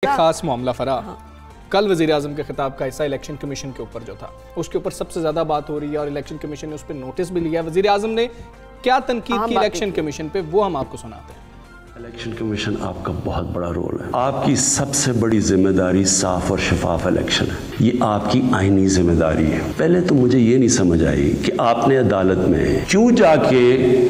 एक खास मामला फराह, कल वज़ीर-ए-आज़म के खिताब का हिस्सा इलेक्शन कमीशन के ऊपर जो था उसके ऊपर सबसे ज़्यादा बात हो रही है और इलेक्शन कमीशन ने उस पर नोटिस भी लिया। वज़ीर-ए-आज़म ने क्या तनकीद की इलेक्शन कमीशन पे, वो हम आपको सुनाते हैं। इलेक्शन कमीशन आपका बहुत बड़ा रोल है। आपकी सबसे बड़ी जिम्मेदारी साफ और शफाफ इलेक्शन है। ये आपकी आईनी जिम्मेदारी है। पहले तो मुझे ये नहीं समझ आई कि आपने अदालत में क्यों जाके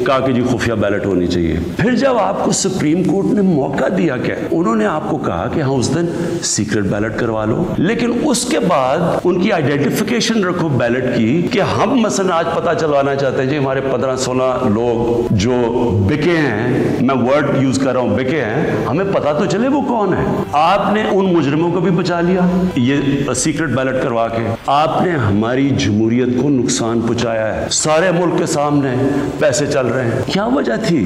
कहा कि जी खुफिया बैलेट होनी चाहिए। फिर जब आपको सुप्रीम कोर्ट ने मौका दिया, क्या उन्होंने आपको कहा कि हाँ उस दिन सीक्रेट बैलेट करवा लो, लेकिन उसके बाद उनकी आइडेंटिफिकेशन रखो बैलेट की कि हम मसलन आज पता चलवाना चाहते हैं जी हमारे 15-16 लोग जो बिके हैं, मैं वर्ड यूज कर रहा हूं, बिके हैं, हमें पता तो चले वो कौन है। आपने उन मुजरिमों को भी बचा लिया ये सीक्रेट बैलेट करवा के। आपने हमारी जमहूरियत को नुकसान पहुंचाया है। सारे मुल्क के सामने पैसे चल रहे हैं। क्या वजह थी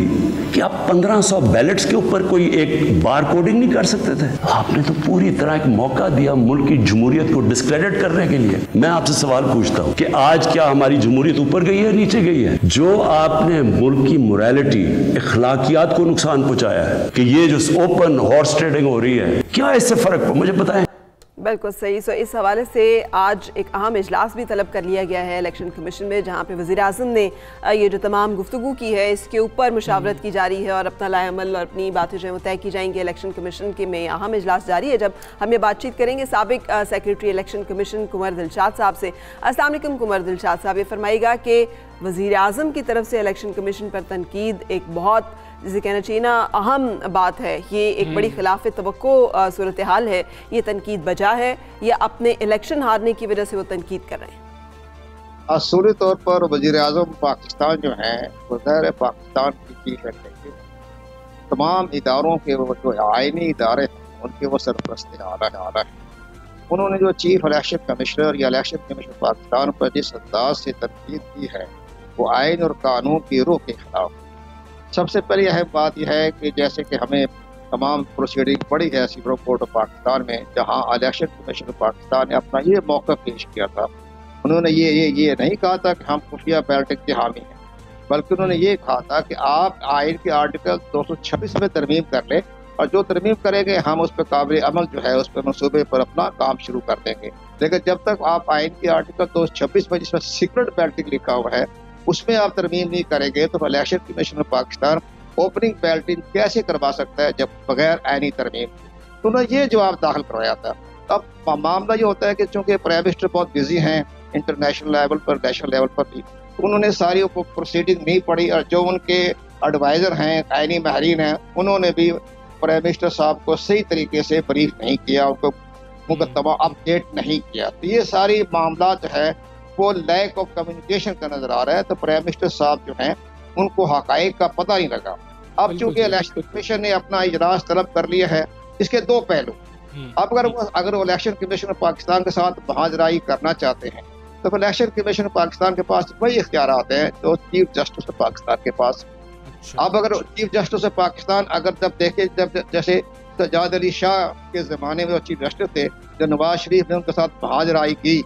कि आप 1500 बैलेट्स के ऊपर कोई एक बार कोडिंग नहीं कर सकते थे? आपने तो पूरी तरह एक मौका दिया मुल्क की जमहूरियत को डिस्क्रेडिट करने के लिए। मैं आपसे सवाल पूछता हूं कि आज क्या हमारी जमहूरियत ऊपर गई है, नीचे गई है? जो आपने मुल्क की मोरालिटी, इखलाकियात को नुकसान पहुंचाया है कि ये जो ओपन हॉर्स ट्रेडिंग हो रही है, क्या इससे फर्क मुझे बताएं। बिल्कुल सही। सो इस हवाले से आज एक अहम इजलास भी तलब कर लिया गया है इलेक्शन कमीशन में, जहाँ पे वज़ीर-ए-आज़म ने ये जो तमाम गुफ्तगू की है इसके ऊपर मुशावरत की जा रही है और अपना लाएअमल और अपनी बातें जो है वो तय की जाएंगी। इलेक्शन कमीशन के में अहम इजलास जारी है। जब हम ये बातचीत करेंगे साबिक सेक्रेटरी इलेक्शन कमीशन कुंवर दिलशाद साहब से। अस्सलाम वालेकुम कुंवर दिलशाद साहब, ये फरमाइएगा कि वज़ीर-ए-आज़म की तरफ से इलेक्शन कमीशन पर तनकीद एक बहुत, जिसे कहना चाहिए ना, अहम बात है। ये एक बड़ी खिलाफ तवक्को सूरत हाल है। ये तनकीद बजा है या अपने इलेक्शन हारने की वजह से वो तनकीद कर रहे हैं? असूली तौर पर वज़ीर-ए-आज़म पाकिस्तान जो है वो ज़ाहिर है पाकिस्तान की चीफ एग्जीक्यूटिव, तमाम इदारों के वो जो आईनी इदारे हैं उनके वो सरपरस्त आला है। उन्होंने जो चीफ इलेक्शन कमिश्नर या इलेक्शन कमीशन पाकिस्तान पर जिस अंदाज से तनकीद की है वो आइन और कानून की रूह के खिलाफ। सबसे पहली अहम बात यह है कि जैसे कि हमें तमाम प्रोसीडिंग पड़ी है सुप्रीम कोर्ट ऑफ पाकिस्तान में, जहां इलेक्शन कमीशन पाकिस्तान ने अपना ये मौका पेश किया था। उन्होंने ये नहीं कहा था कि हम खुफिया बैलेटिंग के हामी हैं, बल्कि उन्होंने ये कहा था कि आप आइन के आर्टिकल 226 में तरमीम कर लें और जो तरमीम करेंगे हम उस पर काबिल अमल जो है उस पर मनसूबे पर अपना काम शुरू कर देंगे। लेकिन जब तक आप आइन के आर्टिकल 226 में जिसमें सीक्रेट बैलेटिंग लिखा हुआ है उसमें आप तरमीम नहीं करेंगे तो election commission Pakistan opening balloting कैसे करवा सकता है जब बगैर आईनी तरमीम। तो उन्होंने ये जवाब दाखिल करवाया था। अब मामला ये होता है कि चूंकि प्राइम मिनिस्टर बहुत बिजी हैं इंटरनेशनल लेवल पर, नेशनल लेवल पर भी, तो उन्होंने सारी प्रोसीडिंग नहीं पढ़ी और जो उनके एडवाइज़र हैं, आईनी माहिरीन हैं, उन्होंने भी प्राइम मिनिस्टर साहब को सही तरीके से ब्रीफ नहीं किया, उनको मुकदमा अपडेट नहीं किया। तो ये सारी मामला जो है वो लैक ऑफ कम्युनिकेशन का नजर आ रहा है। तो प्राइम मिनिस्टर साहब जो हैं उनको हकाइक का पता नहीं लगा। अब चूंकि इलेक्शन कमीशन ने अपना इजलास तलब कर लिया है, इसके दो पहलू। अब अगर वो इलेक्शन कमीशन पाकिस्तान के साथ बहादुराई करना चाहते हैं तो इलेक्शन कमीशन पाकिस्तान के पास वही इख्तियारात हैं जो चीफ जस्टिस पाकिस्तान के पास। अब अगर चीफ जस्टिस पाकिस्तान जब जैसे सज्जाद अली शाह के ज़माने में वो चीफ जस्टिस थे, जब नवाज शरीफ ने उनके साथ बहादुराई की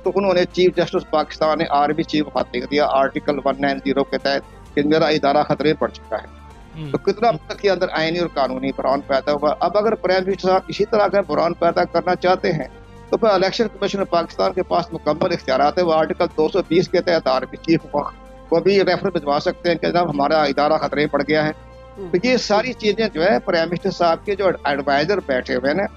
तो उन्होंने चीफ जस्टिस पाकिस्तान ने आर्मी चीफ को खत लिख दिया आर्टिकल 190 के तहत कि मेरा इदारा खतरे पड़ चुका है। तो कितना तक के अंदर आईनी और कानूनी बुरान पैदा हुआ। अब अगर प्राइम मिनिस्टर साहब इसी तरह का बुरान पैदा करना चाहते हैं तो फिर इलेक्शन कमीशन पाकिस्तान के पास मुकम्मल इख्तियारात है। वो आर्टिकल 220 के तहत आर्मी चीफ को भी रेफर भिजवा सकते हैं कि जनाब हमारा इदारा खतरे पड़ गया है। तो ये सारी चीजें जो है प्राइम मिनिस्टर साहब के जो एडवाइजर बैठे हुए हैं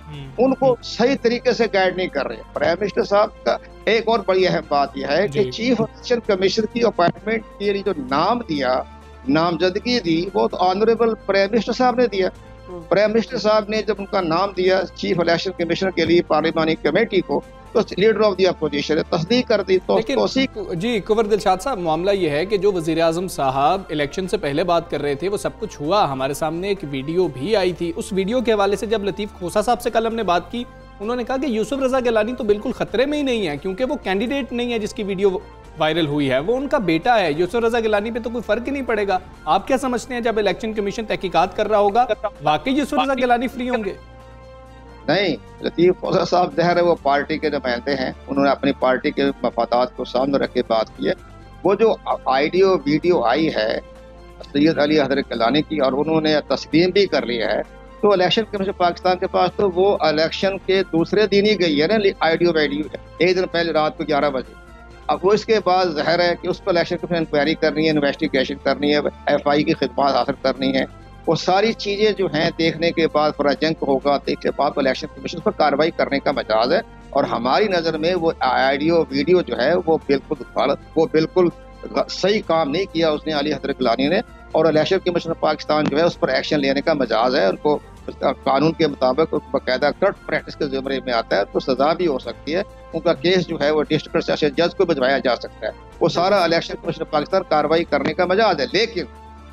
उनको सही तरीके से गाइड नहीं कर रहे। प्राइम मिनिस्टर साहब का एक और बड़ी अहम बात यह है कि चीफ इलेक्शन कमीशन की अपॉइंटमेंट के लिए जो नाम दिया, नामजदगी दी, वो तो ऑनरेबल प्राइम मिनिस्टर साहब ने दिया। प्राइम मिनिस्टर साहब ने जब उनका नाम दिया चीफ इलेक्शन कमीशन के लिए पार्लिमानी कमेटी को, तो लीडर ऑफ द अपोजिशन ने तस्दीक कर दी। तो जी कुंवर दिलशाद साहब, मामला ये है कि जो वज़ीर-ए-आज़म साहब इलेक्शन से पहले बात कर रहे थे वो सब कुछ हुआ, हमारे सामने एक वीडियो भी आई थी। उस वीडियो के हवाले से जब लतीफ़ खोसा साहब से कल हमने बात की, उन्होंने कहा कि यूसुफ रज़ा गिलानी तो बिल्कुल खतरे में ही नहीं है क्योंकि वो कैंडिडेट नहीं है जिसकी वीडियो वायरल हुई है, वो उनका बेटा है। यूसुफ रज़ा गिलानी पे तो कोई फर्क ही नहीं पड़ेगा। आप क्या समझते हैं जब इलेक्शन कमीशन तहकीकात कर रहा होगा वाकई यूसुफ रज़ा गिलानी फ्री होंगे? नहीं, लतीफ़ खोसा साहब ज़ाहिर है वो पार्टी के नुमाइंदे हैं, उन्होंने अपनी पार्टी के मफादात को सामने रख के बात की है। वो जो ऑडियो वीडियो आई है सैयद अली हज़रत गिलानी की और उन्होंने तस्लीम भी कर लिया है तो इलेक्शन कमीशन पाकिस्तान के पास तो वो इलेक्शन के दूसरे दिन ही गई है ना आईडियो वीडियो, एक दिन पहले रात को 11 बजे। अब वो इसके बाद ज़ाहिर है कि उस पर इलेक्शन कमीशन इंक्वायरी करनी है, इन्वेस्टिगेशन करनी है, FI की खिदमत हासिल करनी है, वो सारी चीज़ें जो हैं देखने के बाद पूरा जंग होगा, देखने के बाद इलेक्शन कमीशन पर कार्रवाई करने का मजाज है। और हमारी नज़र में वो ऑडियो वीडियो जो है वो बिल्कुल गलत, वो बिल्कुल सही काम नहीं किया उसने अली हज़रत गिलानी ने। और इलेक्शन कमीशन पाकिस्तान जो है उस पर एक्शन लेने का मजाज है, उनको कानून के मुताबिक बाकायदा करप्ट प्रैक्टिस के ज़िम्मे में आता है तो सज़ा भी हो सकती है। उनका केस जो है वो डिस्ट्रिक्ट सेशन जज को भिजवाया जा सकता है। वो सारा इलेक्शन कमीशन पाकिस्तान कार्रवाई करने का मजाज है। लेकिन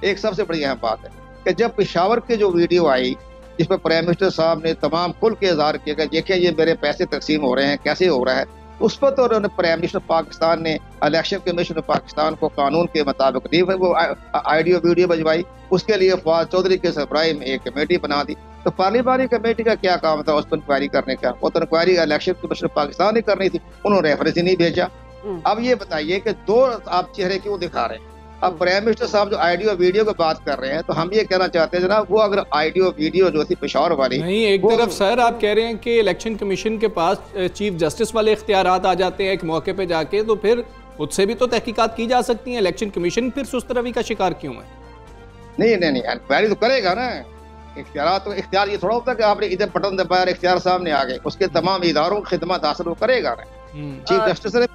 एक सबसे बड़ी अहम बात है कि जब पेशावर की जो वीडियो आई जिसमें प्राइम मिनिस्टर साहब ने तमाम खुल के इजहार किया कि देखिए ये मेरे पैसे तकसीम हो रहे हैं, कैसे हो रहा है, उस पर तो उन्होंने प्राइम मिनिस्टर पाकिस्तान ने इलेक्शन कमीशन पाकिस्तान को कानून के मुताबिक नहीं वो ऑडियो वीडियो भिजवाई। उसके लिए फवाद चौधरी के सरबराही में एक कमेटी बना दी। तो पार्लियामानी कमेटी का क्या काम था उस पर इंक्वायरी करने का? वो तो इंक्वायरी इलेक्शन कमीशन पाकिस्तान ने करनी थी, उन्होंने रेफरेंस ही नहीं भेजा। अब ये बताइए कि दो आप चेहरे क्यों दिखा रहे हैं? अब प्राइम मिनिस्टर साहब जो ऑडियो वीडियो की बात कर रहे हैं तो हम ये कहना चाहते हैं जनाब, वो अगर ऑडियो वीडियो जो थी पेशावर वाली नहीं, एक तरफ सर आप कह रहे हैं कि इलेक्शन कमीशन के पास चीफ जस्टिस वाले इख्तियारात आ जाते हैं एक मौके पे जाके, तो फिर खुद से भी तो तहकीकात की जा सकती है। इलेक्शन कमीशन फिर सुस्त रवि का शिकार क्यों है? नहीं, इंक्वायरी तो करेगा ना। इख्तियार ये थोड़ा होता है कि आपने इधर बटन दबाया इख्तियार सामने आ गए, उसके तमाम इदारों की खिदमत हासिल वो करेगा ना। चीफ जस्टिस ने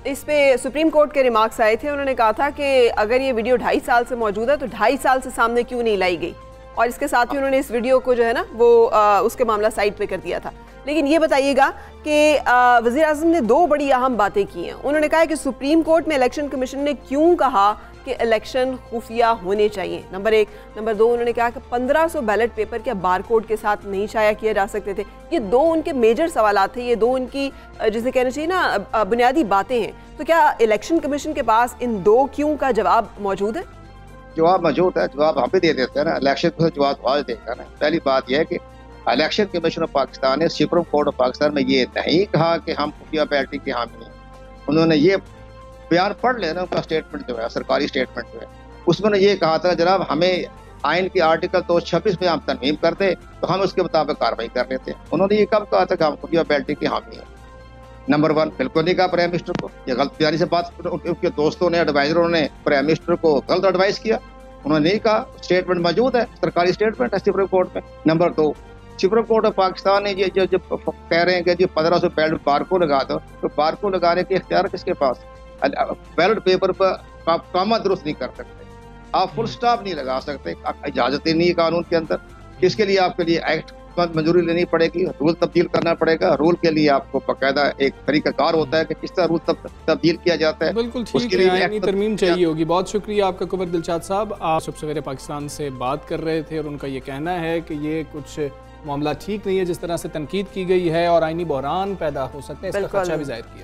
इस पे सुप्रीम कोर्ट के रिमार्क्स आए थे, उन्होंने कहा था कि अगर ये वीडियो 2.5 साल से मौजूद है तो 2.5 साल से सामने क्यों नहीं लाई गई, और इसके साथ ही उन्होंने इस वीडियो को जो है ना वो उसके मामला साइड पे कर दिया था। लेकिन ये बताइएगा कि वज़ीर-ए-आज़म ने 2 बड़ी अहम बातें की हैं। उन्होंने कहा कि सुप्रीम कोर्ट में इलेक्शन कमीशन ने क्यों कहा कि इलेक्शन खुफिया होने चाहिए, नंबर 1। नंबर 2, उन्होंने कहा कि 1500 बैलेट पेपर क्या बारकोड के साथ नहीं शाया किए जा सकते थे। ये 2 उनके मेजर सवाल थे, ये 2 उनकी जिसे कहना चाहिए ना बुनियादी बातें हैं। तो क्या इलेक्शन कमीशन के पास इन 2 क्यों का जवाब मौजूद है? जवाब मौजूद है, जवाब हम भी दे देते हैं ना। इलेक्शन को जवाब आज देगा ना। पहली बात यह है कि इलेक्शन कमीशन ऑफ पाकिस्तान ने सुप्रीम कोर्ट ऑफ पाकिस्तान में ये नहीं कहा कि हम खुफिया बैलेटिंग के हामी हैं। उन्होंने ये बयान पढ़ लेना, उनका स्टेटमेंट जो है सरकारी स्टेटमेंट जो है उसमें ये कहा था जनाब हमें आइन के आर्टिकल 226 में हम तरमीम करते तो हम उसके मुताबिक कार्रवाई कर लेते हैं। उन्होंने ये कब कहा था कि हम खुफिया बैलेटिंग के हामी हैं? नंबर 1 बिल्कुल नहीं कहा प्राइम मिनिस्टर को। ये गलत बयानी से बात, उनके दोस्तों ने एडवाइजरों ने प्राइम मिनिस्टर को गलत एडवाइस किया। उन्होंने नहीं कहा, स्टेटमेंट मौजूद है, सरकारी स्टेटमेंट है सुप्रीम कोर्ट में। Number 2, supreme court of Pakistan ने ये जो कह रहे हैं कि जी 1500 बैलेट बारकोड लगा दो, तो बारकोड लगाने के इख्तियार किसके पास? बैलेट पेपर पर आप कामा दुरुस्त नहीं कर सकते, आप फुल स्टॉप नहीं लगा सकते, इजाजत ही नहीं है कानून के अंदर। इसके लिए आपके लिए एक्ट मंजूरी लेनी पड़ेगी, रूल तब्दील करना पड़ेगा। रूल के लिए आपको बाकायदा एक तरीकाकार होता है कि किस तरह रूल तब्दील किया जाता है। बिल्कुल ठीक है, आईनी तरमीम चाहिए होगी। बहुत शुक्रिया आपका कुंवर दिलशाद साहब। आप सुबह सवेरे पाकिस्तान से बात कर रहे थे और उनका ये कहना है कि ये कुछ मामला ठीक नहीं है जिस तरह से तनकीद की गई है और आईनी बहरान पैदा हो सकता है, इसका खदशा भी जाहिर किया।